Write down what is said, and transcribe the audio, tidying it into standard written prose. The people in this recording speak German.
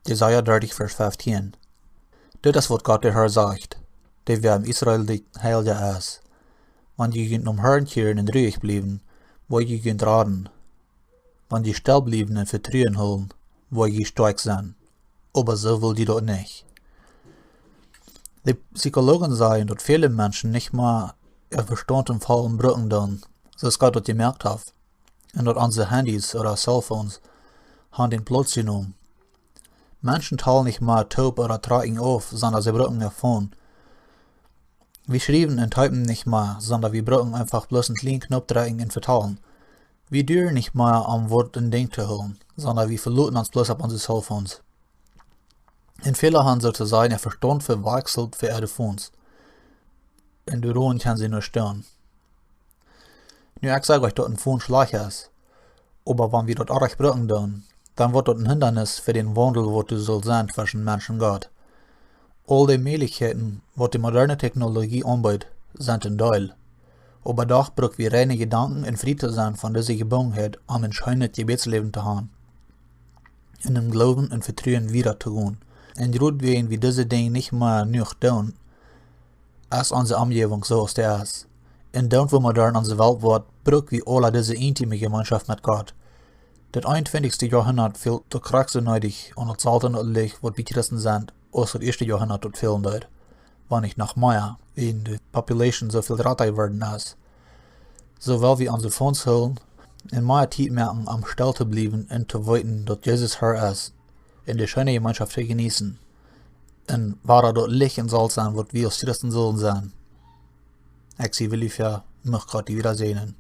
Jesaja 30, Vers 15. Dit is wat God de Heer zegt, die wir im Israel die Heilige ist. Want je kunt omheren en ruhig blijven, waar je kunt raden. Want je stil blijven en vertrouwen holen, waar je sterk zijn. Aber so will die dort nicht. Die Psychologen sagen, dass viele Menschen nicht mal ihr Verstand im vollen Brücken tun, so es Gott das gemerkt hat. Und dass unsere Handys oder Cellphones haben den Platz genommen. Menschen teilen nicht mal taub oder tragen auf, sondern sie brücken ihr Phone. Wir schreiben und typen nicht mal, sondern wir brücken einfach bloß einen kleinen Knopf drücken und verteilen. Wir dürfen nicht mal am Wort ein Ding zu holen, sondern wir verlassen uns bloß auf unsere Cellphones. In vielen haben sozusagen ihr Verstand verwechselt für ihre Phones. Und daran kann sie nur stören. Nu, ich sage euch, dass ein Phone schlecht ist. Aber wenn wir das auch recht brücken tun, dann wird das ein Hindernis für den Wandel, was du soll sein zwischen Mensch und Gott. All die Möglichkeiten, was die moderne Technologie anbietet, sind ein Teil. Aber doch brauchen wir reine Gedanken und Frieden sein von dieser Gebungenheit, um ein schönes Gebetsleben zu haben. In dem Glauben und Vertrauen weiterzugehen. Und gerade wenn wir diese Dinge nicht mehr noch tun, ist unsere Umgebung so, als der ist. Und dann, wo modern unsere Welt wird, brauchen wir alle diese intime Gemeinschaft mit Gott. Das 21. Jahrhundert fehlt der Krieg so nötig und das Alte Licht, was wir Christen sind, als das 1. Jahrhundert dort fehlen wird. Wenn nicht noch mehr, wenn die Population so viel größer geworden ist. So weil wir unsere Phones holen, in mehr Zeit merken, am still zu bleiben und zu warten, dass Jesus Herr ist, in die schöne Gemeinschaft zu genießen. Und war dort Licht und Salz sein, was wir als Christen sollen sein. Ich will für mich Gott wiedersehen.